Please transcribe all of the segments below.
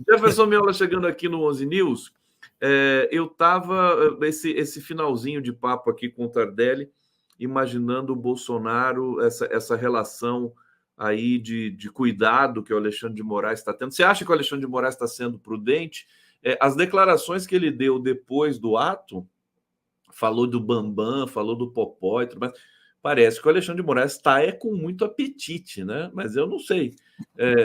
Jefferson Miola chegando aqui no 11 News. Eu estava, esse finalzinho de papo aqui com o Tardelli, imaginando o Bolsonaro, essa relação aí de cuidado que o Alexandre de Moraes está tendo. Você acha que o Alexandre de Moraes está sendo prudente? As declarações que ele deu depois do ato, falou do Bambam, falou do Popó e tudo mais, parece que o Alexandre de Moraes está com muito apetite, né? Mas eu não sei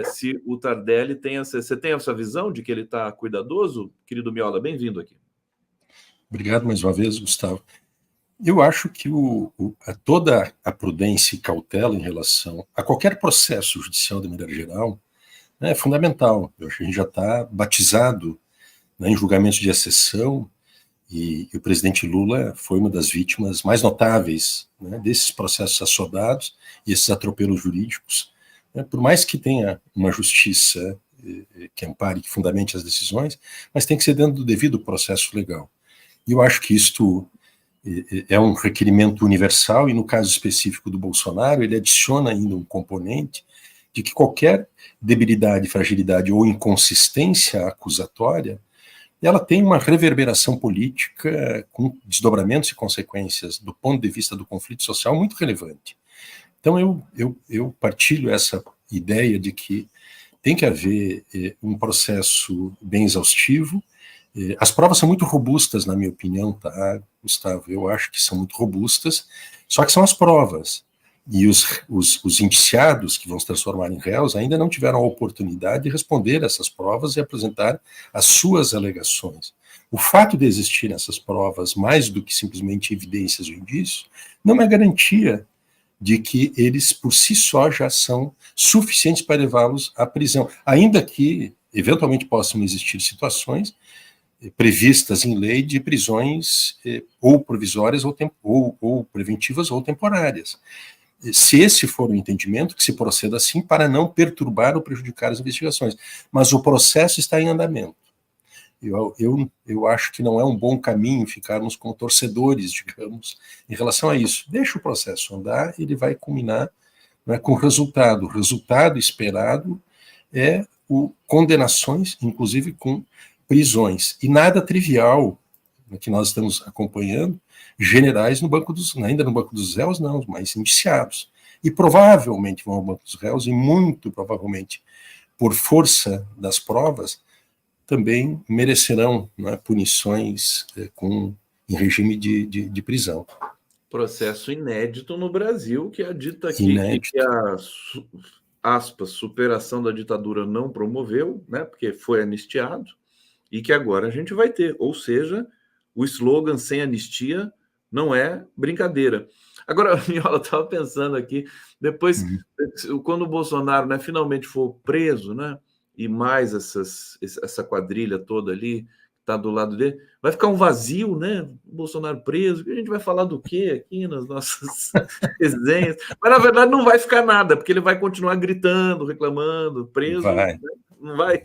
se o Tardelli tem essa... Você tem essa visão de que ele está cuidadoso? Querido Miola, bem-vindo aqui. Obrigado mais uma vez, Gustavo. Eu acho que toda a prudência e cautela em relação a qualquer processo judicial de maneira geral, né, é fundamental. Eu acho que a gente já está batizado, né, em julgamentos de exceção, e o presidente Lula foi uma das vítimas mais notáveis, né, desses processos assodados e esses atropelos jurídicos. Né, por mais que tenha uma justiça que ampare, que fundamente as decisões, mas tem que ser dentro do devido processo legal. E eu acho que isto é um requerimento universal, e no caso específico do Bolsonaro, ele adiciona ainda um componente de que qualquer debilidade, fragilidade ou inconsistência acusatória, ela tem uma reverberação política com desdobramentos e consequências do ponto de vista do conflito social muito relevante. Então eu partilho essa ideia de que tem que haver um processo bem exaustivo. As provas são muito robustas, na minha opinião, tá, Gustavo? Eu acho que são muito robustas, só que são as provas. E os indiciados que vão se transformar em réus ainda não tiveram a oportunidade de responder essas provas e apresentar as suas alegações. O fato de existirem essas provas, mais do que simplesmente evidências ou indícios, não é garantia de que eles, por si só, já são suficientes para levá-los à prisão, ainda que, eventualmente, possam existir situações previstas em lei de prisões ou provisórias ou preventivas ou temporárias. Se esse for o entendimento, que se proceda assim para não perturbar ou prejudicar as investigações. Mas o processo está em andamento. Eu acho que não é um bom caminho ficarmos como torcedores, digamos, em relação a isso. Deixa o processo andar, ele vai culminar, né, com resultado. O resultado esperado é condenações, inclusive com prisões. E nada trivial, que nós estamos acompanhando, generais ainda no banco dos réus, não, mas indiciados. E provavelmente vão ao banco dos réus, e muito provavelmente, por força das provas, também merecerão, né, punições em regime de prisão. Processo inédito no Brasil, que é dito aqui que a aspas, superação da ditadura não promoveu, né, porque foi anistiado, e que agora a gente vai ter. Ou seja, o slogan sem anistia não é brincadeira. Agora, Miola, estava pensando aqui, depois, quando o Bolsonaro, né, finalmente for preso, né, e mais essa quadrilha toda ali, está do lado dele, vai ficar um vazio, né? O Bolsonaro preso, a gente vai falar do quê aqui nas nossas resenhas? Mas, na verdade, não vai ficar nada, porque ele vai continuar gritando, reclamando, preso. Vai. Né? Não vai?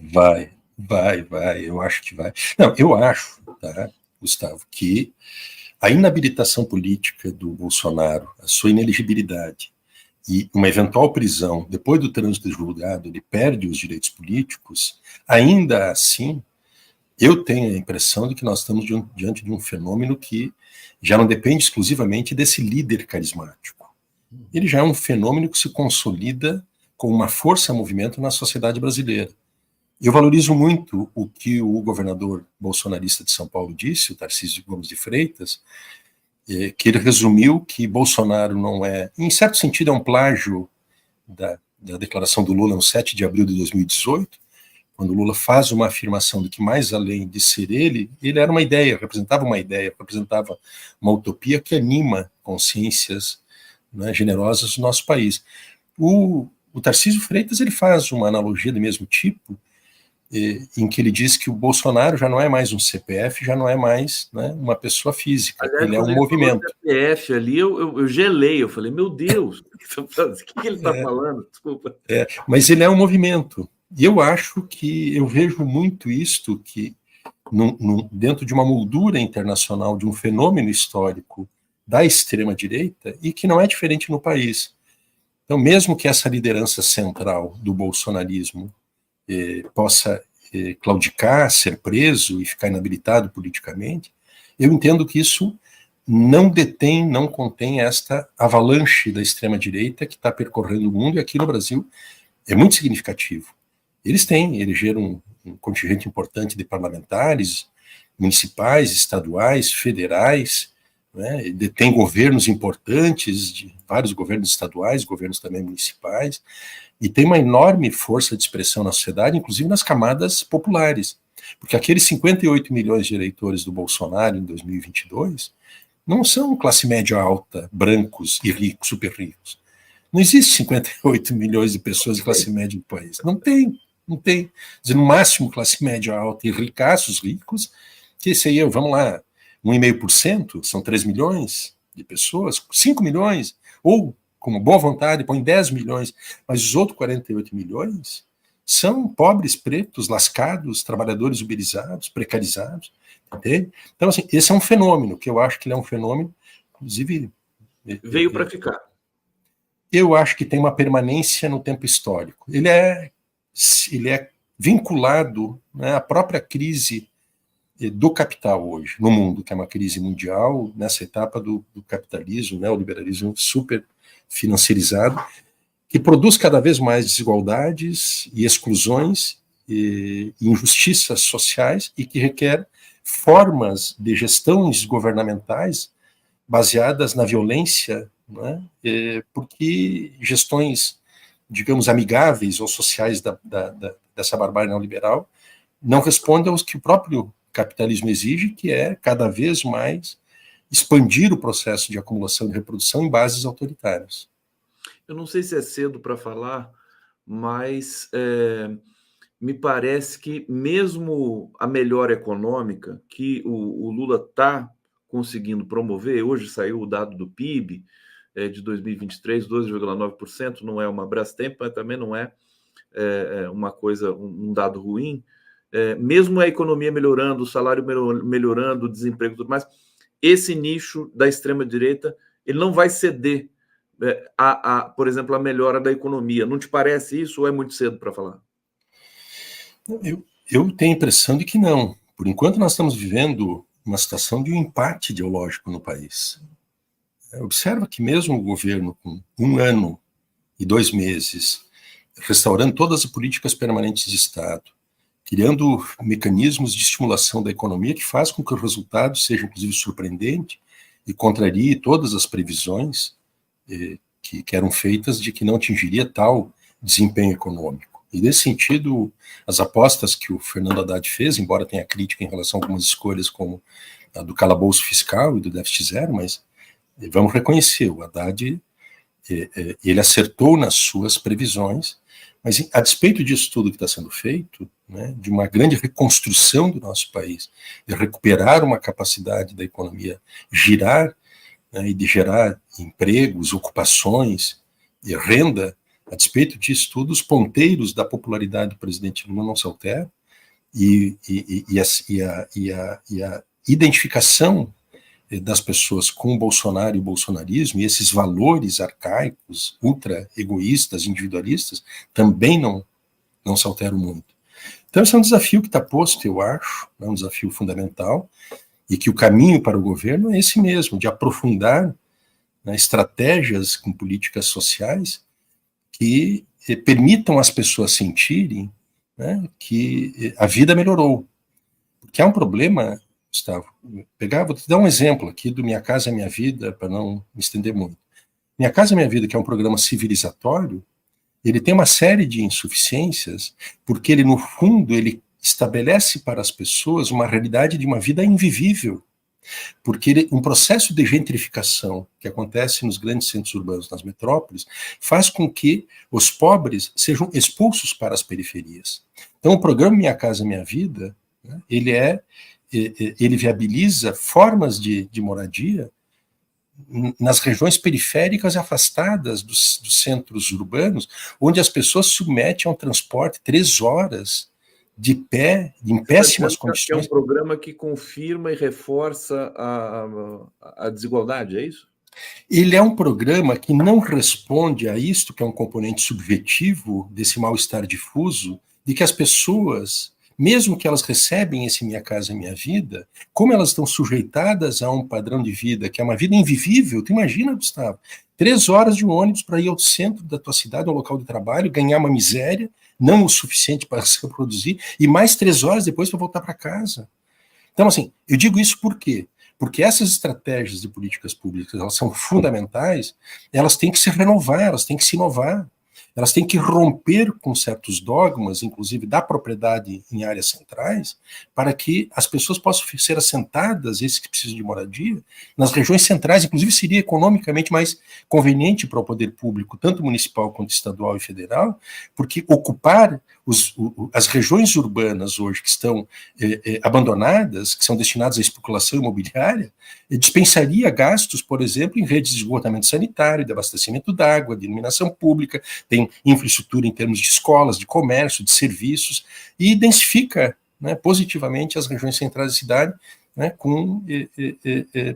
Vai, eu acho que vai. Não, eu acho, tá, Gustavo, que a inabilitação política do Bolsonaro, a sua inelegibilidade e uma eventual prisão, depois do trânsito julgado, ele perde os direitos políticos, ainda assim, eu tenho a impressão de que nós estamos diante de um fenômeno que já não depende exclusivamente desse líder carismático. Ele já é um fenômeno que se consolida com uma força-movimento na sociedade brasileira. Eu valorizo muito o que o governador bolsonarista de São Paulo disse, o Tarcísio Gomes de Freitas, que ele resumiu que Bolsonaro não é, em certo sentido, é um plágio da declaração do Lula no 7 de abril de 2018, quando Lula faz uma afirmação de que, mais além de ser ele era uma ideia, representava uma utopia que anima consciências, né, generosas do nosso país. O Tarcísio Freitas ele faz uma analogia do mesmo tipo, em que ele diz que o Bolsonaro já não é mais um CPF, já não é mais, né, uma pessoa física. Aliás, ele é um movimento. CPF ali, eu gelei, eu falei, meu Deus, o que ele está falando? Desculpa. Mas ele é um movimento. E eu acho que eu vejo muito isto, que dentro de uma moldura internacional, de um fenômeno histórico da extrema-direita, e que não é diferente no país. Então, mesmo que essa liderança central do bolsonarismo possa claudicar, ser preso e ficar inabilitado politicamente, eu entendo que isso não contém esta avalanche da extrema-direita que está percorrendo o mundo, e aqui no Brasil é muito significativo. Eles elegeram um contingente importante de parlamentares, municipais, estaduais, federais, né, detém governos importantes, de vários governos estaduais, governos também municipais, e tem uma enorme força de expressão na sociedade, inclusive nas camadas populares. Porque aqueles 58 milhões de eleitores do Bolsonaro em 2022 não são classe média alta, brancos e ricos, super ricos. Não existe 58 milhões de pessoas de classe média no país. Não tem. Quer dizer, no máximo classe média alta e ricaços ricos, que esse aí, vamos lá, 1,5%, são 3 milhões de pessoas, 5 milhões, ou com boa vontade põe 10 milhões, mas os outros 48 milhões são pobres, pretos, lascados, trabalhadores uberizados, precarizados, entende? Então, assim, esse é um fenômeno, que eu acho que ele é um fenômeno, inclusive... Veio para ficar. Eu acho que tem uma permanência no tempo histórico. Ele é vinculado, né, à própria crise do capital hoje, no mundo, que é uma crise mundial, nessa etapa do capitalismo, né, o liberalismo super financiarizado, que produz cada vez mais desigualdades e exclusões e injustiças sociais, e que requer formas de gestões governamentais baseadas na violência, né, porque gestões, digamos, amigáveis ou sociais dessa barbárie neoliberal não respondem aos que o próprio capitalismo exige, que é cada vez mais expandir o processo de acumulação e reprodução em bases autoritárias. Eu não sei se é cedo para falar, mas me parece que mesmo a melhora econômica que o Lula está conseguindo promover, hoje saiu o dado do PIB de 2023, 12,9%, não é uma Brastemp, mas também não é uma coisa, um dado ruim. Mesmo a economia melhorando, o salário melhorando, o desemprego e tudo mais, esse nicho da extrema-direita ele não vai ceder por exemplo, a melhora da economia. Não te parece isso ou é muito cedo para falar? Eu tenho a impressão de que não. Por enquanto nós estamos vivendo uma situação de um empate ideológico no país. Observa que mesmo o governo com 1 ano e 2 meses, restaurando todas as políticas permanentes de Estado, criando mecanismos de estimulação da economia que faz com que o resultado seja, inclusive, surpreendente e contrarie todas as previsões que eram feitas de que não atingiria tal desempenho econômico. E, nesse sentido, as apostas que o Fernando Haddad fez, embora tenha crítica em relação a algumas escolhas como a do calabouço fiscal e do déficit zero, mas vamos reconhecer, o Haddad ele acertou nas suas previsões, mas a despeito disso tudo que está sendo feito, né, de uma grande reconstrução do nosso país, de recuperar uma capacidade da economia girar, né, e de gerar empregos, ocupações e renda, a despeito disso tudo, os ponteiros da popularidade do presidente Lula não se alteram, e a identificação das pessoas com o Bolsonaro e o bolsonarismo, e esses valores arcaicos, ultra egoístas, individualistas, também não se alteram muito. Então esse é um desafio que está posto, eu acho, é um desafio fundamental, e que o caminho para o governo é esse mesmo, de aprofundar, né, estratégias com políticas sociais que permitam às pessoas sentirem, né, que a vida melhorou. Porque há um problema, Gustavo, vou te dar um exemplo aqui do Minha Casa Minha Vida, para não me estender muito. Minha Casa Minha Vida, que é um programa civilizatório, ele tem uma série de insuficiências, porque ele, no fundo, ele estabelece para as pessoas uma realidade de uma vida invivível, porque um processo de gentrificação que acontece nos grandes centros urbanos, nas metrópoles, faz com que os pobres sejam expulsos para as periferias. Então o programa Minha Casa Minha Vida, né, ele viabiliza formas de moradia nas regiões periféricas afastadas dos centros urbanos, onde as pessoas se submetem a um transporte 3 horas de pé, em péssimas condições. É um programa que confirma e reforça a desigualdade, é isso? Ele é um programa que não responde a isto, que é um componente subjetivo desse mal-estar difuso, de que as pessoas, mesmo que elas recebem esse Minha Casa Minha Vida, como elas estão sujeitadas a um padrão de vida que é uma vida invivível, tu imagina, Gustavo, 3 horas de um ônibus para ir ao centro da tua cidade, ao local de trabalho, ganhar uma miséria, não o suficiente para se reproduzir, e mais 3 horas depois para voltar para casa. Então, assim, eu digo isso por quê? Porque essas estratégias de políticas públicas, elas são fundamentais, elas têm que se renovar, elas têm que se inovar. Elas têm que romper com certos dogmas, inclusive da propriedade em áreas centrais, para que as pessoas possam ser assentadas, esses que precisam de moradia, nas regiões centrais. Inclusive seria economicamente mais conveniente para o poder público, tanto municipal quanto estadual e federal, porque ocupar as regiões urbanas hoje que estão abandonadas, que são destinadas à especulação imobiliária, dispensaria gastos, por exemplo, em redes de esgotamento sanitário, de abastecimento d'água, de iluminação pública, tem infraestrutura em termos de escolas, de comércio, de serviços, e densifica, né, positivamente as regiões centrais da cidade, né, com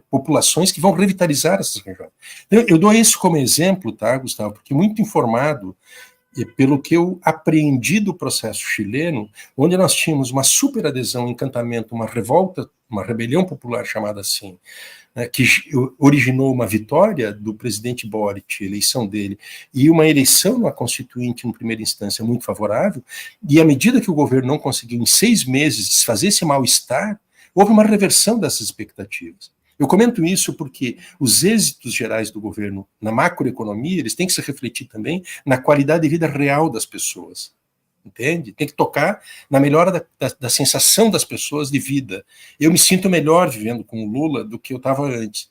populações que vão revitalizar essas regiões. Então, eu dou isso como exemplo, tá, Gustavo, porque muito informado pelo que eu aprendi do processo chileno, onde nós tínhamos uma super adesão, um encantamento, uma revolta, uma rebelião popular chamada assim, né, que originou uma vitória do presidente Boric, eleição dele, e uma eleição numa constituinte, em primeira instância, muito favorável, e à medida que o governo não conseguiu, em 6 meses, desfazer esse mal-estar, houve uma reversão dessas expectativas. Eu comento isso porque os êxitos gerais do governo na macroeconomia, eles têm que se refletir também na qualidade de vida real das pessoas. Entende? Tem que tocar na melhora da sensação das pessoas de vida. Eu me sinto melhor vivendo com o Lula do que eu estava antes.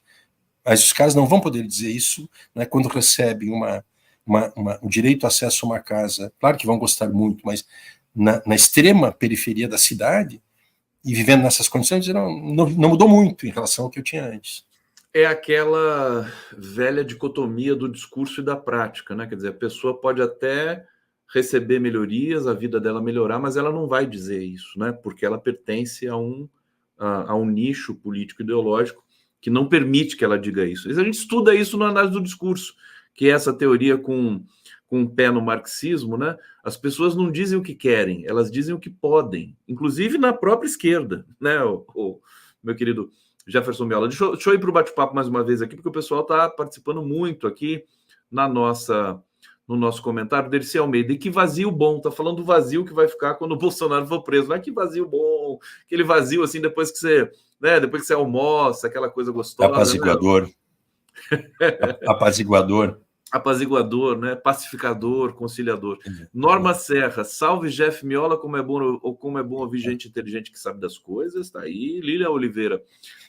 Mas os caras não vão poder dizer isso, né, quando recebem o direito a acesso a uma casa. Claro que vão gostar muito, mas na extrema periferia da cidade, e vivendo nessas condições, não mudou muito em relação ao que eu tinha antes. É aquela velha dicotomia do discurso e da prática, né? Quer dizer, a pessoa pode até receber melhorias, a vida dela melhorar, mas ela não vai dizer isso, né? Porque ela pertence a um nicho político-ideológico que não permite que ela diga isso. A gente estuda isso no análise do discurso, que é essa teoria com um pé no marxismo, né? As pessoas não dizem o que querem, elas dizem o que podem, inclusive na própria esquerda, né? O meu querido Jefferson Miola. Deixa eu ir para o bate-papo mais uma vez aqui, porque o pessoal está participando muito aqui no nosso comentário. Dercy Almeida, e que vazio bom, tá falando do vazio que vai ficar quando o Bolsonaro for preso. Não é que vazio bom, aquele vazio assim depois que você almoça, aquela coisa gostosa. Apaziguador. Né? Apaziguador. Apaziguador, né? Pacificador, conciliador. Norma Serra, salve Jeff Miola, como é bom ouvir gente inteligente que sabe das coisas, tá aí. Lília Oliveira,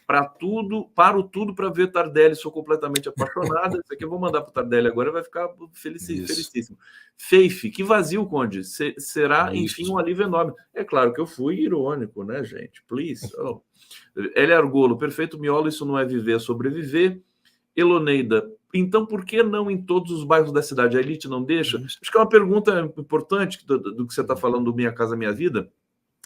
paro tudo para ver Tardelli, sou completamente apaixonada. Isso aqui eu vou mandar para o Tardelli agora, vai ficar felicíssimo. Feife, que vazio, Conde. Será, enfim, um alívio enorme. É claro que eu fui irônico, né, gente? Please. Oh. Elia Argolo, perfeito Miola, isso não é viver, é sobreviver. Eloneida, então por que não em todos os bairros da cidade? A elite não deixa? Acho que é uma pergunta importante do que você está falando do Minha Casa Minha Vida,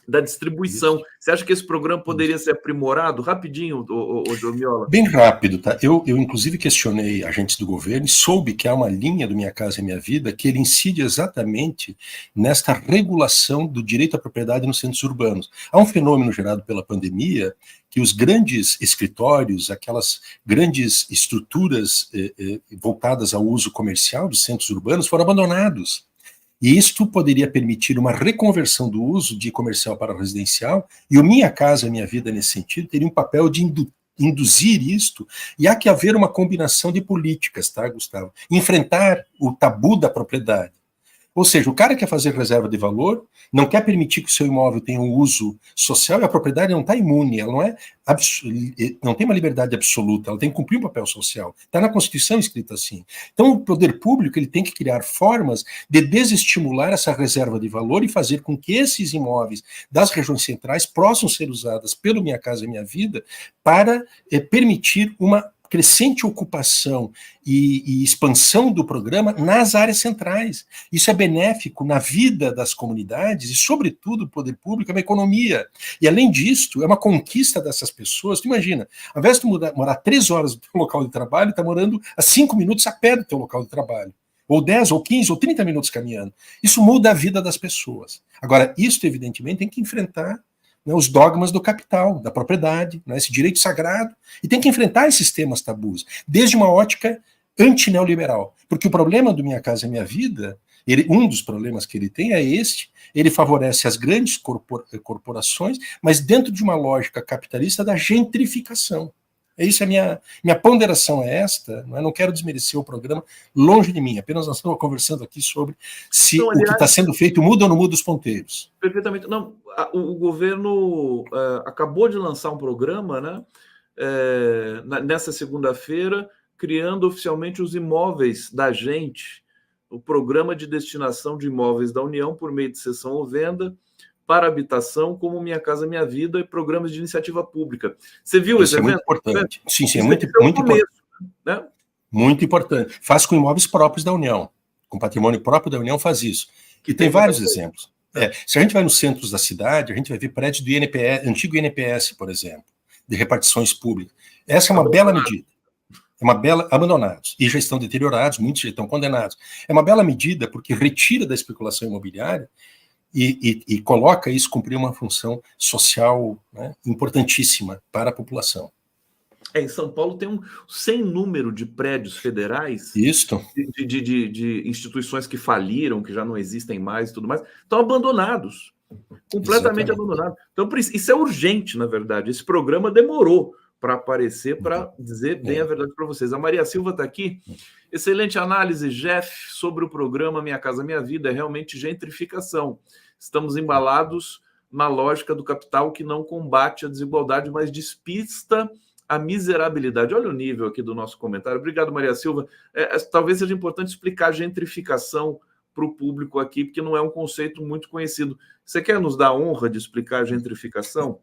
da distribuição. Isso. Você acha que esse programa poderia ser aprimorado? Rapidinho, ô Miola. Bem rápido, tá? Eu inclusive questionei agentes do governo e soube que há uma linha do Minha Casa Minha Vida que ele incide exatamente nesta regulação do direito à propriedade nos centros urbanos. Há um fenômeno gerado pela pandemia que os grandes escritórios, aquelas grandes estruturas voltadas ao uso comercial dos centros urbanos foram abandonados. E isto poderia permitir uma reconversão do uso de comercial para residencial, e o Minha Casa Minha Vida, nesse sentido, teria um papel de induzir isto, e há que haver uma combinação de políticas, tá, Gustavo? Enfrentar o tabu da propriedade. Ou seja, o cara quer fazer reserva de valor, não quer permitir que o seu imóvel tenha um uso social, e a propriedade não está imune, ela não tem uma liberdade absoluta, ela tem que cumprir um papel social. Está na Constituição escrito assim. Então, o poder público ele tem que criar formas de desestimular essa reserva de valor e fazer com que esses imóveis das regiões centrais possam ser usadas pelo Minha Casa Minha Vida para permitir uma crescente ocupação e expansão do programa nas áreas centrais. Isso é benéfico na vida das comunidades e, sobretudo, o poder público, é uma economia. E, além disso, é uma conquista dessas pessoas. Tu imagina, ao invés de morar 3 horas do teu local de trabalho, está morando a 5 minutos a pé do teu local de trabalho. ou 10, ou 15, ou 30 minutos caminhando. Isso muda a vida das pessoas. Agora, isso, evidentemente, tem que enfrentar, né, os dogmas do capital, da propriedade, né, esse direito sagrado, e tem que enfrentar esses temas tabus, desde uma ótica antineoliberal. Porque o problema do Minha Casa Minha Vida, um dos problemas que ele tem é este: ele favorece as grandes corporações, mas dentro de uma lógica capitalista da gentrificação. É isso, a minha ponderação é esta, não, não quero desmerecer o programa, longe de mim, apenas nós estamos conversando aqui sobre se o que está sendo feito muda ou não muda os ponteiros. Perfeitamente. Não, o governo acabou de lançar um programa, né, nessa segunda-feira, criando oficialmente os imóveis da gente, o Programa de Destinação de Imóveis da União por meio de cessão ou venda para habitação, como Minha Casa Minha Vida, e programas de iniciativa pública. Você viu esse evento? Muito importante. Sim, sim, é muito importante. Né? Muito importante. Faz com imóveis próprios da União. Com patrimônio próprio da União faz isso. E tem vários exemplos. Se a gente vai nos centros da cidade, a gente vai ver prédios do INPS, antigo INPS, por exemplo, de repartições públicas. Essa é uma bela medida. É uma bela, abandonados, e já estão deteriorados, muitos já estão condenados. É uma bela medida porque retira da especulação imobiliária e coloca isso cumprir uma função social, né, importantíssima para a população. Em São Paulo tem sem número de prédios federais, de instituições que faliram, que já não existem mais e tudo mais, estão abandonados, completamente abandonados. Então, isso é urgente, na verdade. Esse programa demorou para aparecer, para dizer bem a verdade para vocês. A Maria Silva está aqui. Excelente análise, Jeff, sobre o programa Minha Casa Minha Vida. É realmente gentrificação. Estamos embalados na lógica do capital que não combate a desigualdade, mas despista a miserabilidade. Olha o nível aqui do nosso comentário. Obrigado, Maria Silva. Talvez seja importante explicar a gentrificação para o público aqui, porque não é um conceito muito conhecido. Você quer nos dar a honra de explicar a gentrificação?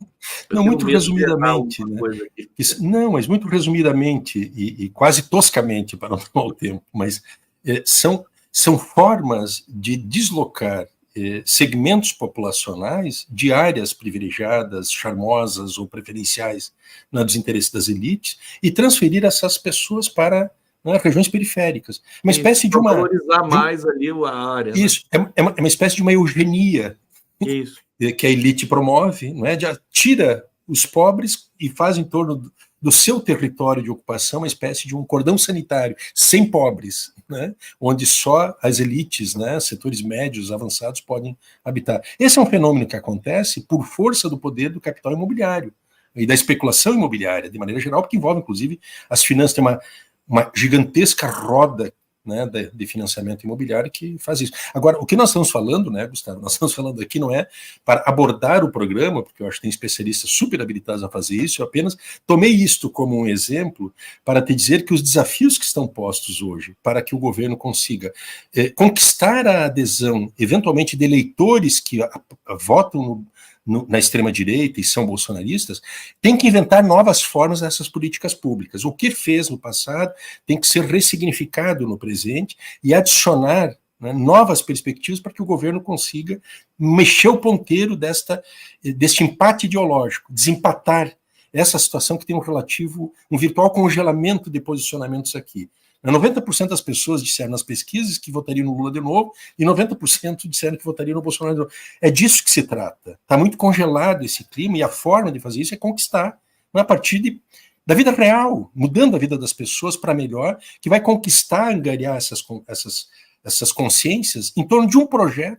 Não, muito resumidamente. Né? Não, mas muito resumidamente e quase toscamente, para não tomar o tempo, mas são formas de deslocar segmentos populacionais de áreas privilegiadas, charmosas ou preferenciais dos interesses das elites e transferir essas pessoas para regiões periféricas. Uma espécie de uma... valorizar mais ali a área. Isso, né? É uma espécie de uma eugenia isso. Que a elite promove, não é? Tira os pobres e faz em torno do seu território de ocupação uma espécie de um cordão sanitário, sem pobres, né? Onde só as elites, né, setores médios, avançados, podem habitar. Esse é um fenômeno que acontece por força do poder do capital imobiliário e da especulação imobiliária, de maneira geral, porque envolve, inclusive, as finanças. Tem uma gigantesca roda, né, de financiamento imobiliário que faz isso. Agora, o que nós estamos falando, né, Gustavo, nós estamos falando aqui não é para abordar o programa, porque eu acho que tem especialistas super habilitados a fazer isso, eu apenas tomei isto como um exemplo para te dizer que os desafios que estão postos hoje para que o governo consiga conquistar a adesão, eventualmente, de eleitores que votam na extrema-direita e são bolsonaristas, tem que inventar novas formas dessas políticas públicas. O que fez no passado tem que ser ressignificado no presente e adicionar, né, novas perspectivas para que o governo consiga mexer o ponteiro deste empate ideológico, desempatar essa situação que tem um virtual congelamento de posicionamentos aqui. 90% das pessoas disseram nas pesquisas que votariam no Lula de novo e 90% disseram que votariam no Bolsonaro de novo. É disso que se trata. Está muito congelado esse clima e a forma de fazer isso é conquistar, a partir da vida real, mudando a vida das pessoas para melhor, que vai conquistar, angariar essas consciências em torno de um projeto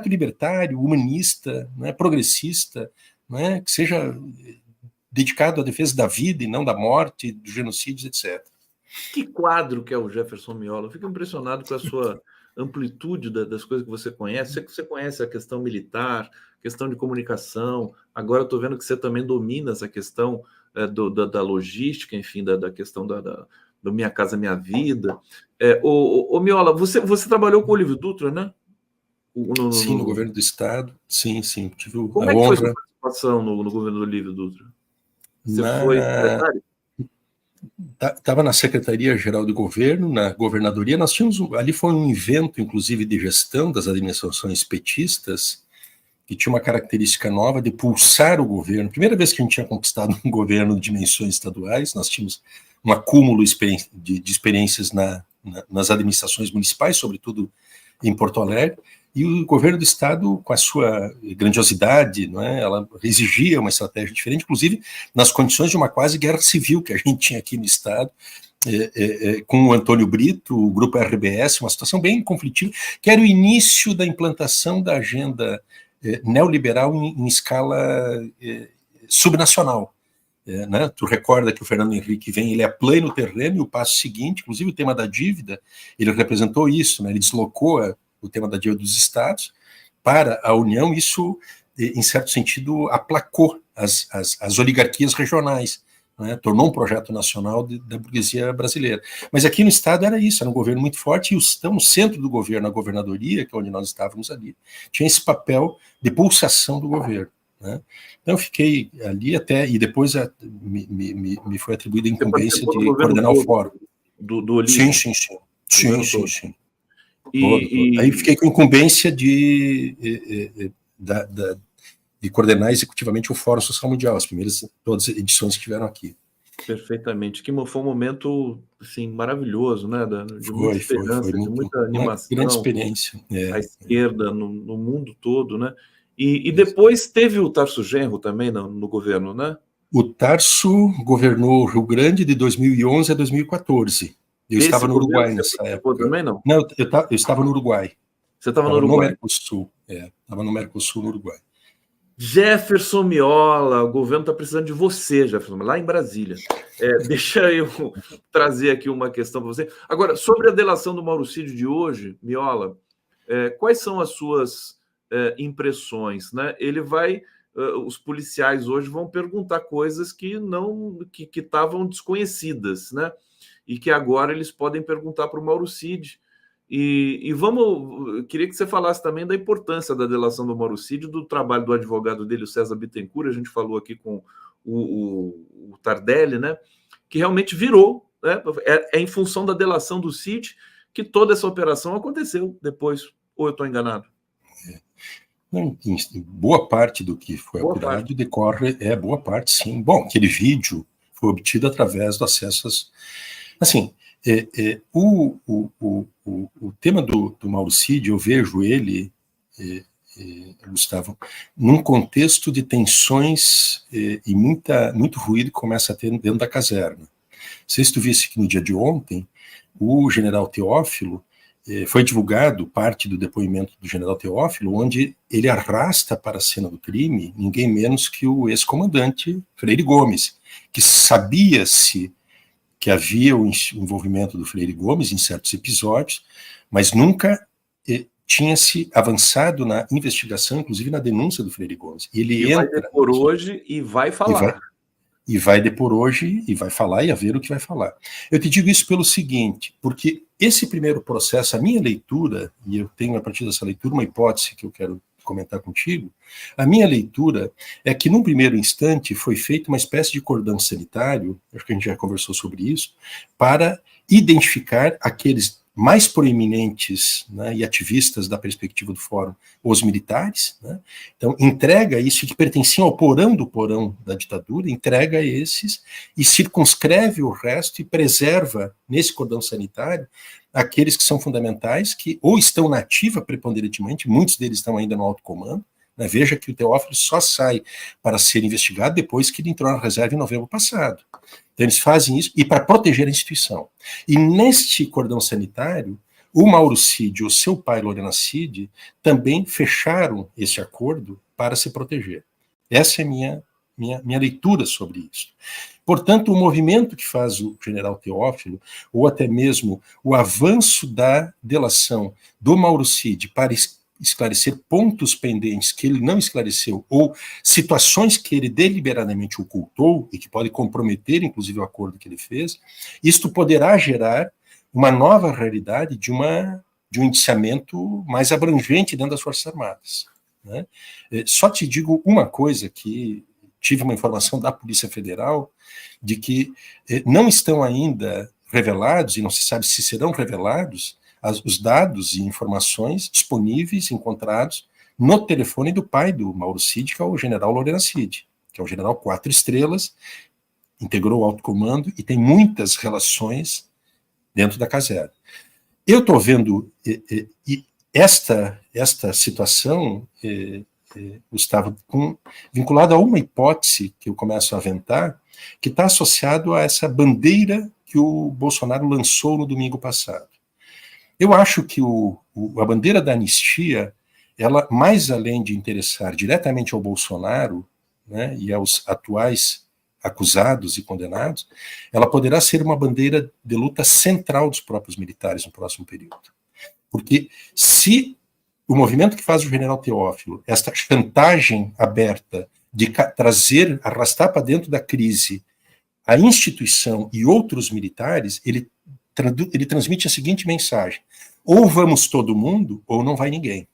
libertário, humanista, né, progressista, né, que seja dedicado à defesa da vida e não da morte, dos genocídios, etc. Que quadro que é o Jefferson Miola. Eu fico impressionado com a sua amplitude das coisas que você conhece. Você conhece a questão militar, questão de comunicação. Agora eu estou vendo que você também domina essa questão da logística, enfim, da questão do Minha Casa Minha Vida. Ô Miola, você trabalhou com o Olívio Dutra, né? Sim, no governo do Estado. Sim. Tive Como é que foi a sua participação no governo do Olívio Dutra? Você foi secretário? Estava na Secretaria-Geral do Governo, na Governadoria. Nós tínhamos ali, foi um evento, inclusive, de gestão das administrações petistas, que tinha uma característica nova de pulsar o governo. Primeira vez que a gente tinha conquistado um governo de dimensões estaduais, nós tínhamos um acúmulo de experiências nas administrações municipais, sobretudo em Porto Alegre, e o governo do Estado, com a sua grandiosidade, não é, ela exigia uma estratégia diferente, inclusive nas condições de uma quase guerra civil que a gente tinha aqui no Estado, com o Antônio Brito, o grupo RBS, uma situação bem conflitiva, que era o início da implantação da agenda neoliberal em escala subnacional. Né? Tu recorda que o Fernando Henrique vem, ele aplana no terreno, e o passo seguinte, inclusive o tema da dívida, ele representou isso, né? Ele deslocou o tema da dívida dos estados para a União. Isso, em certo sentido, aplacou as oligarquias regionais, né? Tornou um projeto nacional da burguesia brasileira. Mas aqui no estado era isso, era um governo muito forte, e no centro do governo, a governadoria, que é onde nós estávamos ali, tinha esse papel de pulsação do governo. Né? Então eu fiquei ali até, e depois me foi atribuída a incumbência de coordenar o fórum. Do Olívio? Sim. Aí fiquei com incumbência de coordenar executivamente o Fórum Social Mundial, as primeiras todas as edições que tiveram aqui. Perfeitamente, que foi um momento assim, maravilhoso, né? De muita esperança, foi muito, de muita animação. Uma grande experiência. A esquerda no mundo todo, né? E depois teve o Tarso Genro também no governo, né? O Tarso governou o Rio Grande de 2011 a 2014. Eu estava no Uruguai nessa época. Também não? Não, eu estava no Uruguai. Você estava no Uruguai? No Mercosul, estava no Mercosul, no Uruguai. Jefferson Miola, o governo está precisando de você, Jefferson, lá em Brasília. Deixa eu trazer aqui uma questão para você. Agora, sobre a delação do Mauricídio de hoje, Miola, quais são as suas impressões, né? Os policiais hoje vão perguntar coisas que estavam desconhecidas, né? E que agora eles podem perguntar para o Mauricídio. Queria que você falasse também da importância da delação do Mauricídio, do trabalho do advogado dele, o César Bittencourt. A gente falou aqui com o Tardelli, né? Que realmente virou, né? Em função da delação do Cid que toda essa operação aconteceu depois. Ou eu estou enganado? Boa parte do que foi apurado decorre, boa parte, sim. Bom, aquele vídeo foi obtido através do acesso assim, o tema do Mauricídio, eu vejo ele, Gustavo, num contexto de tensões e muito ruído que começa a ter dentro da caserna. Não sei se tu visse que no dia de ontem, o general Teófilo, foi divulgado parte do depoimento do general Teófilo, onde ele arrasta para a cena do crime ninguém menos que o ex-comandante Freire Gomes, que sabia-se que havia o envolvimento do Freire Gomes em certos episódios, mas nunca tinha-se avançado na investigação, inclusive na denúncia do Freire Gomes. Ele vai depor hoje e vai falar. E vai depor hoje e vai falar e a ver o que vai falar. Eu te digo isso pelo seguinte, porque esse primeiro processo, a minha leitura, e eu tenho a partir dessa leitura uma hipótese que eu quero comentar contigo, a minha leitura é que num primeiro instante foi feita uma espécie de cordão sanitário, acho que a gente já conversou sobre isso, para identificar aqueles mais proeminentes, né, e ativistas da perspectiva do fórum, os militares, né? Então entrega isso que pertencia ao porão do porão da ditadura, entrega esses e circunscreve o resto e preserva nesse cordão sanitário aqueles que são fundamentais, que ou estão na ativa preponderantemente, muitos deles estão ainda no alto comando, né? Veja que o Teófilo só sai para ser investigado depois que ele entrou na reserva em novembro passado. Então eles fazem isso e para proteger a instituição. E neste cordão sanitário, o Mauricídio e o seu pai, Lorena Cid, também fecharam esse acordo para se proteger. Essa é a minha leitura sobre isso. Portanto, o movimento que faz o general Teófilo, ou até mesmo o avanço da delação do Mauricídio para esclarecer pontos pendentes que ele não esclareceu, ou situações que ele deliberadamente ocultou e que pode comprometer, inclusive, o acordo que ele fez, isto poderá gerar uma nova realidade de um indiciamento mais abrangente dentro das Forças Armadas. Né? Só te digo uma coisa, que tive uma informação da Polícia Federal de que não estão ainda revelados, e não se sabe se serão revelados, os dados e informações disponíveis, encontrados no telefone do pai do Mauricídio, que é o general Lorena Cid, que é um general 4 estrelas, integrou o alto comando e tem muitas relações dentro da caserna. Eu estou vendo esta situação, Gustavo, vinculada a uma hipótese que eu começo a aventar, que está associado a essa bandeira que o Bolsonaro lançou no domingo passado. Eu acho que a bandeira da anistia, ela, mais além de interessar diretamente ao Bolsonaro, né, e aos atuais acusados e condenados, ela poderá ser uma bandeira de luta central dos próprios militares no próximo período. Porque se o movimento que faz o general Teófilo, esta chantagem aberta de trazer, arrastar para dentro da crise a instituição e outros militares, ele transmite a seguinte mensagem: ou vamos todo mundo, ou não vai ninguém.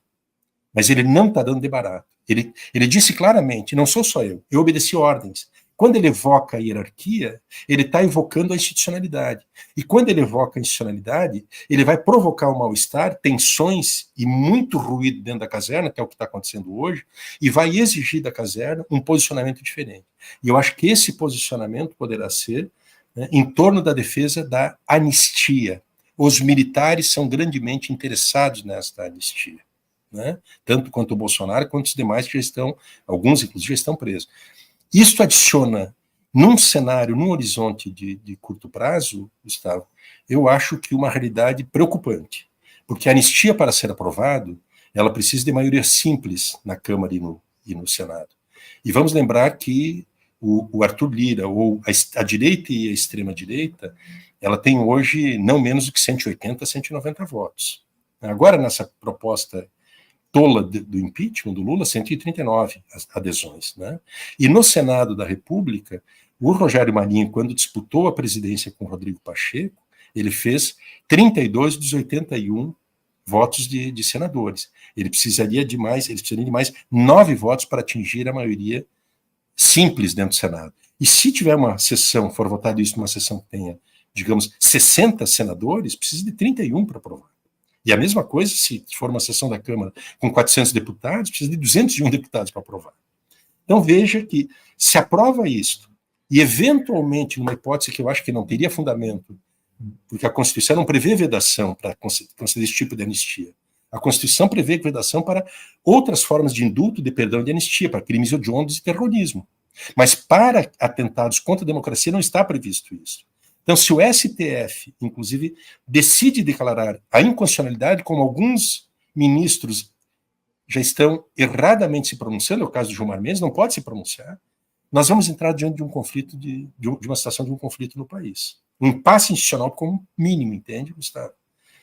Mas ele não está dando de barato. Ele disse claramente, não sou só eu obedeci ordens. Quando ele evoca a hierarquia, ele está evocando a institucionalidade. E quando ele evoca a institucionalidade, ele vai provocar um mal-estar, tensões e muito ruído dentro da caserna, que é o que está acontecendo hoje, e vai exigir da caserna um posicionamento diferente. E eu acho que esse posicionamento poderá ser, né, em torno da defesa da anistia. Os militares são grandemente interessados nesta anistia, né? Tanto quanto o Bolsonaro, quanto os demais que já estão, alguns inclusive já estão presos. Isto adiciona, num cenário, num horizonte de curto prazo, Gustavo, eu acho que uma realidade preocupante, porque a anistia, para ser aprovado, ela precisa de maioria simples na Câmara e no Senado. E vamos lembrar que o Arthur Lira, ou a direita e a extrema-direita, ela tem hoje não menos do que 180, 190 votos. Agora, nessa proposta tola do impeachment do Lula, 139 adesões, né? E no Senado da República, o Rogério Marinho, quando disputou a presidência com o Rodrigo Pacheco, ele fez 32 dos 81 votos de senadores. Eles precisariam de mais 9 votos para atingir a maioria simples dentro do Senado. E se tiver uma sessão, for votado isso numa sessão que tenha, digamos, 60 senadores, precisa de 31 para aprovar. E a mesma coisa, se for uma sessão da Câmara com 400 deputados, precisa de 201 deputados para aprovar. Então veja que se aprova isto, e eventualmente, numa hipótese que eu acho que não teria fundamento, porque a Constituição não prevê vedação para conceder esse tipo de anistia. A Constituição prevê vedação para outras formas de indulto, de perdão, de anistia, para crimes hediondos e terrorismo. Mas para atentados contra a democracia não está previsto isso. Então, se o STF, inclusive, decide declarar a inconstitucionalidade, como alguns ministros já estão erradamente se pronunciando, é o caso do Gilmar Mendes, não pode se pronunciar, nós vamos entrar diante de um conflito, de uma situação de um conflito no país. Um impasse institucional como mínimo, entende, Gustavo?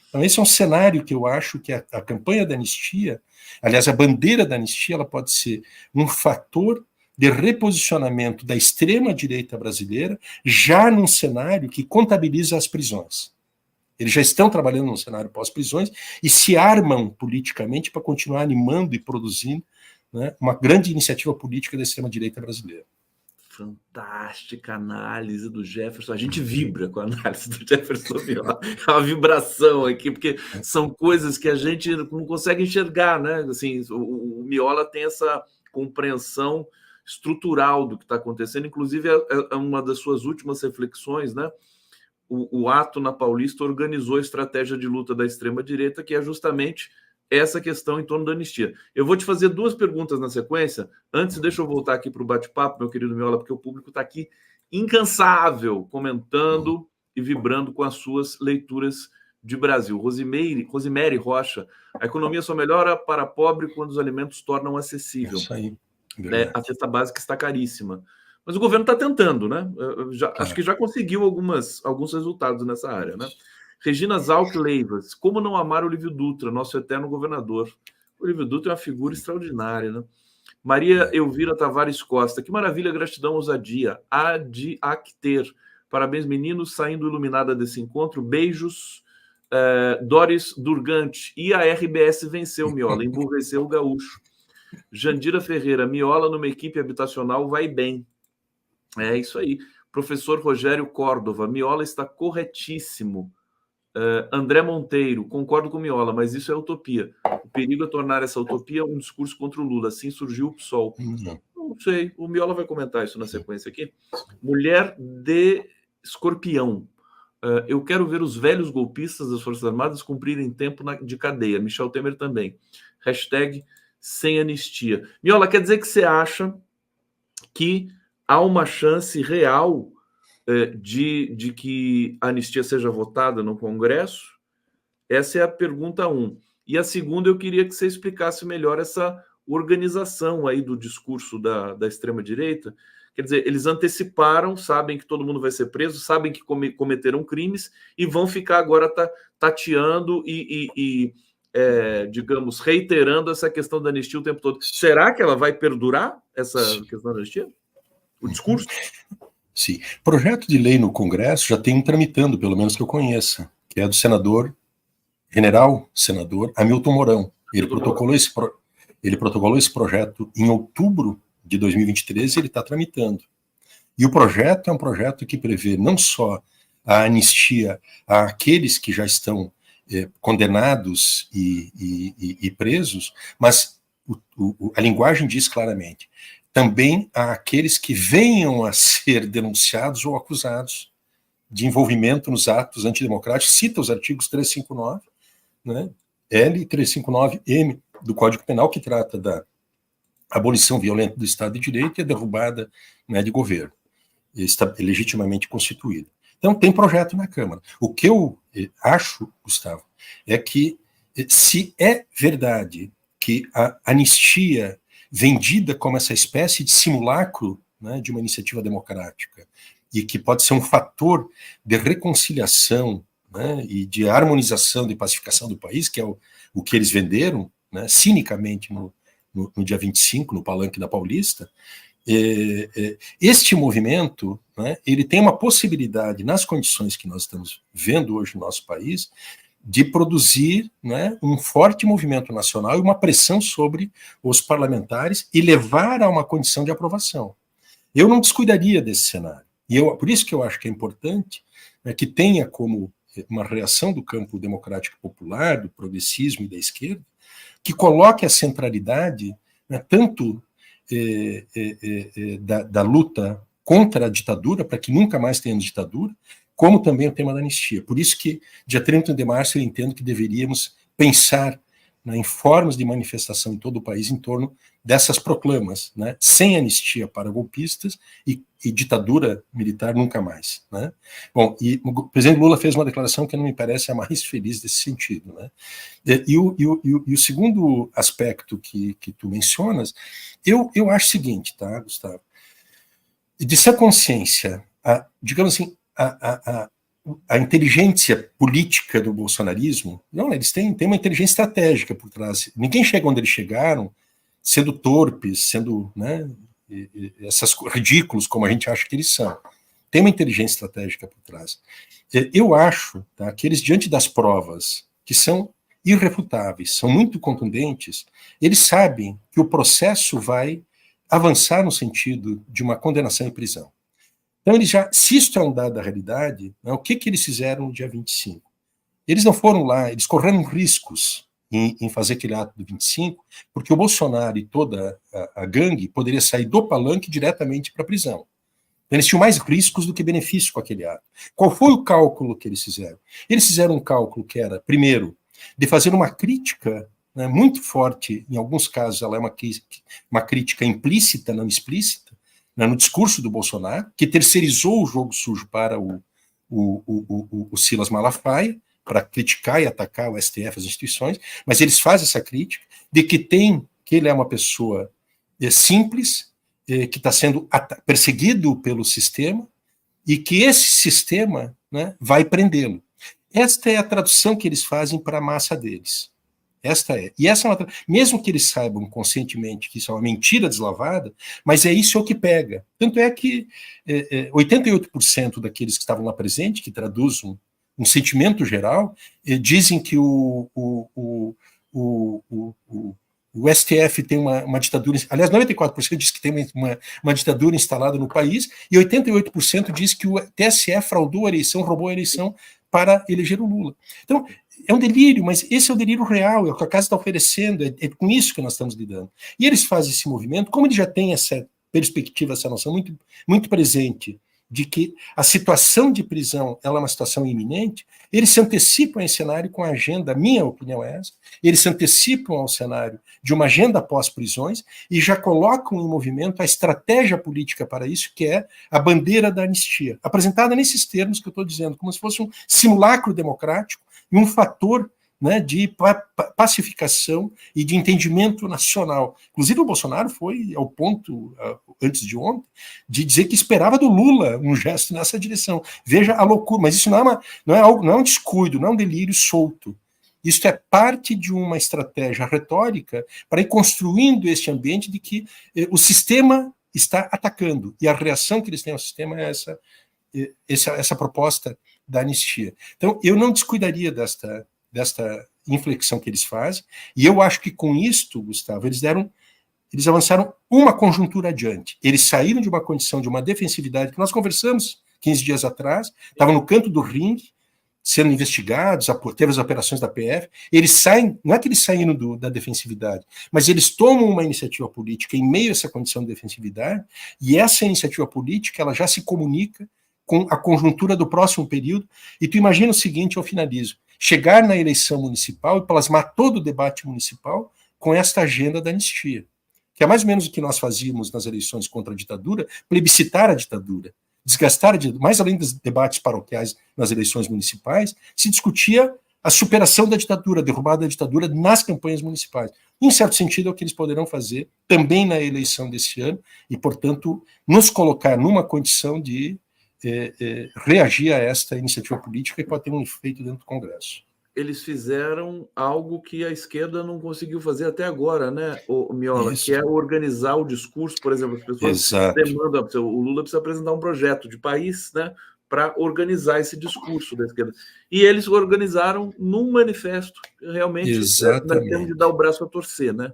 Então, esse é um cenário que eu acho que a campanha da anistia, aliás, a bandeira da anistia, ela pode ser um fator de reposicionamento da extrema-direita brasileira, já num cenário que contabiliza as prisões. Eles já estão trabalhando num cenário pós-prisões e se armam politicamente para continuar animando e produzindo, né, uma grande iniciativa política da extrema-direita brasileira. Fantástica análise do Jefferson. A gente vibra com a análise do Jefferson Miola. É uma vibração aqui, porque são coisas que a gente não consegue enxergar, né? Assim, o Miola tem essa compreensão estrutural do que está acontecendo, inclusive é uma das suas últimas reflexões, né? O Ato na Paulista organizou a estratégia de luta da extrema-direita, que é justamente essa questão em torno da anistia. Eu vou te fazer 2 perguntas na sequência. Antes, deixa eu voltar aqui para o bate-papo, meu querido Miola, porque o público está aqui incansável, comentando e vibrando com as suas leituras de Brasil. Rosemary Rocha, a economia só melhora para pobre quando os alimentos tornam acessível. Isso aí. A cesta básica está caríssima. Mas o governo está tentando, né? Acho que já conseguiu alguns resultados nessa área, né? Regina Zalk Leivas, como não amar o Olívio Dutra, nosso eterno governador? O Olívio Dutra é uma figura extraordinária, né? Maria Elvira Tavares Costa, que maravilha, gratidão, ousadia. Acter. Parabéns, meninos, saindo iluminada desse encontro. Beijos. Doris Durgante. E a RBS venceu, Miola, emburreceu o gaúcho. Jandira Ferreira, Miola numa equipe habitacional vai bem. É isso aí. Professor Rogério Córdova, Miola está corretíssimo. André Monteiro, concordo com Miola, mas isso é utopia. O perigo é tornar essa utopia um discurso contra o Lula. Assim surgiu o PSOL. Não sei, o Miola vai comentar isso na sequência aqui. Mulher de Escorpião. Eu quero ver os velhos golpistas das Forças Armadas cumprirem tempo de cadeia. Michel Temer também. Hashtag sem anistia. Miola, quer dizer que você acha que há uma chance real de que a anistia seja votada no Congresso? Essa é a pergunta 1. E a segunda, eu queria que você explicasse melhor essa organização aí do discurso da extrema-direita. Quer dizer, eles anteciparam, sabem que todo mundo vai ser preso, sabem que cometeram crimes e vão ficar agora tateando digamos, reiterando essa questão da anistia o tempo todo. Será que ela vai perdurar, essa questão da anistia? O discurso? Sim. Projeto de lei no Congresso já tem um tramitando, pelo menos que eu conheça, que é do general senador Hamilton Mourão. Ele protocolou esse projeto em outubro de 2023 e ele está tramitando. E o projeto é um projeto que prevê não só a anistia àqueles que já estão condenados e presos, mas a linguagem diz claramente, também àqueles que venham a ser denunciados ou acusados de envolvimento nos atos antidemocráticos, cita os artigos 359, né, L e 359-M do Código Penal, que trata da abolição violenta do Estado de Direito e a derrubada, né, de governo legitimamente constituído. Então, tem projeto na Câmara. O que eu acho, Gustavo, é que se é verdade que a anistia vendida como essa espécie de simulacro, né, de uma iniciativa democrática e que pode ser um fator de reconciliação, né, e de harmonização, de pacificação do país, que é o que eles venderam, né, cinicamente no dia 25, no Palanque da Paulista, este movimento, né, ele tem uma possibilidade, nas condições que nós estamos vendo hoje no nosso país, de produzir, né, um forte movimento nacional e uma pressão sobre os parlamentares e levar a uma condição de aprovação. Eu não descuidaria desse cenário. E por isso que eu acho que é importante, né, que tenha como uma reação do campo democrático popular, do progressismo e da esquerda, que coloque a centralidade, né, tanto da luta contra a ditadura, para que nunca mais tenhamos ditadura, como também o tema da anistia. Por isso que, dia 30 de março, eu entendo que deveríamos pensar, né, em formas de manifestação em todo o país em torno dessas proclamas, né, sem anistia para golpistas e ditadura militar nunca mais. Né? Bom, e o presidente Lula fez uma declaração que não me parece a mais feliz desse sentido. Né? E o segundo aspecto que tu mencionas, eu acho o seguinte, tá, Gustavo? De ser consciência, digamos assim, a inteligência política do bolsonarismo, não, eles têm uma inteligência estratégica por trás. Ninguém chega onde eles chegaram sendo torpes, sendo, né, essas ridículos como a gente acha que eles são. Tem uma inteligência estratégica por trás. Eu acho, tá, que eles, diante das provas que são irrefutáveis, são muito contundentes, eles sabem que o processo vai avançar no sentido de uma condenação e prisão. Então, eles já, se isto é um dado da realidade, né, o que eles fizeram no dia 25? Eles não foram lá, eles correram riscos em fazer aquele ato do 25, porque o Bolsonaro e toda a gangue poderia sair do Palanque diretamente para a prisão. Então, eles tinham mais riscos do que benefícios com aquele ato. Qual foi o cálculo que eles fizeram? Eles fizeram um cálculo que era, primeiro, de fazer uma crítica, né, muito forte, em alguns casos ela é uma crítica implícita, não explícita, né, no discurso do Bolsonaro, que terceirizou o jogo sujo para o Silas Malafaia, para criticar e atacar o STF, as instituições, mas eles fazem essa crítica de que ele é uma pessoa simples, que está sendo perseguido pelo sistema, e que esse sistema, né, vai prendê-lo. Esta é a tradução que eles fazem para a massa deles. Esta é. E essa é uma, mesmo que eles saibam conscientemente que isso é uma mentira deslavada, mas é isso que pega. Tanto é que 88% daqueles que estavam lá presentes, que traduzem um sentimento geral, dizem que o STF tem uma ditadura, aliás, 94% diz que tem uma ditadura instalada no país, e 88% diz que o TSE fraudou a eleição, roubou a eleição para eleger o Lula. Então, é um delírio, mas esse é o delírio real, é o que a casa está oferecendo, é com isso que nós estamos lidando. E eles fazem esse movimento, como eles já têm essa perspectiva, essa noção muito, muito presente de que a situação de prisão ela é uma situação iminente, eles se antecipam a esse cenário com a agenda, minha opinião é essa, eles se antecipam ao cenário de uma agenda pós-prisões e já colocam em movimento a estratégia política para isso, que é a bandeira da anistia, apresentada nesses termos que eu estou dizendo, como se fosse um simulacro democrático e um fator, né, de pacificação e de entendimento nacional. Inclusive o Bolsonaro foi ao ponto, antes de ontem, de dizer que esperava do Lula um gesto nessa direção. Veja a loucura, mas isso não é um descuido, não é um delírio solto. Isso é parte de uma estratégia retórica para ir construindo este ambiente de que o sistema está atacando, e a reação que eles têm ao sistema é essa proposta da anistia. Então, eu não descuidaria desta inflexão que eles fazem, e eu acho que com isto, Gustavo, eles avançaram uma conjuntura adiante. Eles saíram de uma condição de uma defensividade que nós conversamos 15 dias atrás, estavam no canto do ringue, sendo investigados, teve as operações da PF, eles saem, não é que eles saíram da defensividade, mas eles tomam uma iniciativa política em meio a essa condição de defensividade, e essa iniciativa política ela já se comunica com a conjuntura do próximo período, e tu imagina o seguinte, eu finalizo, chegar na eleição municipal e plasmar todo o debate municipal com esta agenda da anistia, que é mais ou menos o que nós fazíamos nas eleições contra a ditadura, plebiscitar a ditadura, desgastar a ditadura, mais além dos debates paroquiais nas eleições municipais, se discutia a superação da ditadura, a derrubada da ditadura nas campanhas municipais. Em certo sentido, é o que eles poderão fazer também na eleição desse ano, e, portanto, nos colocar numa condição de reagir a esta iniciativa política que pode ter um efeito dentro do Congresso. Eles fizeram algo que a esquerda não conseguiu fazer até agora, né, Miola? Isso. Que é organizar o discurso, por exemplo, as pessoas demandam, o Lula precisa apresentar um projeto de país, né, para organizar esse discurso da esquerda. E eles organizaram num manifesto, realmente, nós temos de dar o braço a torcer, né?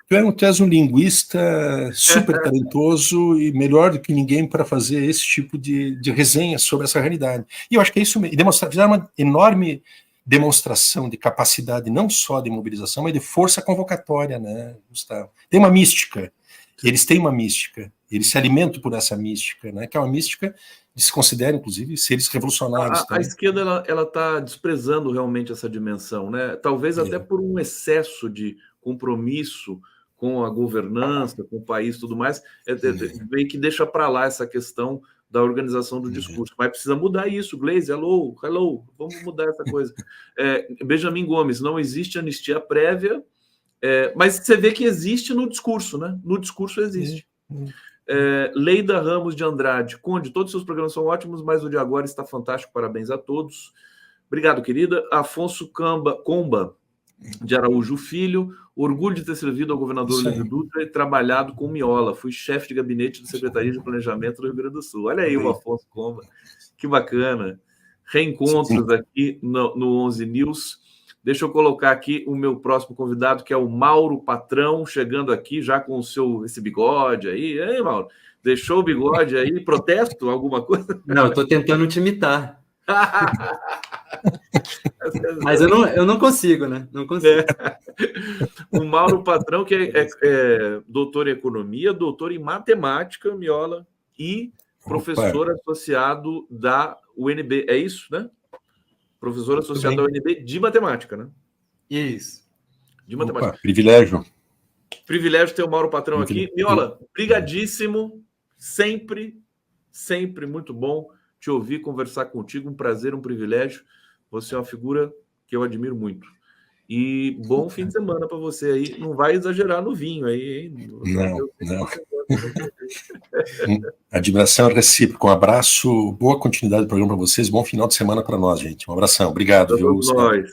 Tu és um linguista super talentoso e melhor do que ninguém para fazer esse tipo de resenha sobre essa realidade. E eu acho que é isso mesmo. Fizeram uma enorme demonstração de capacidade, não só de mobilização, mas de força convocatória, né, Gustavo? Tem uma mística. Eles têm uma mística. Eles se alimentam por essa mística, né? Que é uma mística que se considera, inclusive, seres revolucionários. A esquerda ela está desprezando realmente essa dimensão, né? Talvez até por um excesso de compromisso com a governança, com o país e tudo mais, meio que deixa para lá essa questão da organização do discurso. Mas precisa mudar isso, Gleisi, hello, vamos mudar essa coisa. Benjamin Gomes, não existe anistia prévia, mas você vê que existe no discurso, né? No discurso existe. Leida Ramos de Andrade, Conde, todos os seus programas são ótimos, mas o de agora está fantástico, parabéns a todos. Obrigado, querida. Afonso Comba, de Araújo Filho, orgulho de ter servido ao governador Olívio Dutra e trabalhado com Miola, fui chefe de gabinete da Secretaria de Planejamento do Rio Grande do Sul. Olha aí o Afonso Comba, que bacana. Reencontros aqui no 11 News. Deixa eu colocar aqui o meu próximo convidado, que é o Mauro Patrão, chegando aqui já com esse bigode aí. Ei, Mauro, deixou o bigode aí? Protesto? Alguma coisa? Não, eu estou tentando te imitar. Mas eu não consigo, né? Não consigo. O Mauro Patrão, que é doutor em economia, doutor em matemática, Miola, e professor associado da UNB. É isso, né? Professor associado da UNB de matemática, né? Isso. De matemática. Privilégio. Privilégio ter o Mauro Patrão aqui. Miola, brigadíssimo. Sempre muito bom te ouvir, conversar contigo. Um prazer, um privilégio. Você é uma figura que eu admiro muito. E bom fim de semana para você aí. Não vai exagerar no vinho aí, hein? Não. Admiração recíproca. Um abraço, boa continuidade do programa para vocês. Bom final de semana para nós, gente. Um abração. Obrigado. Todos nós.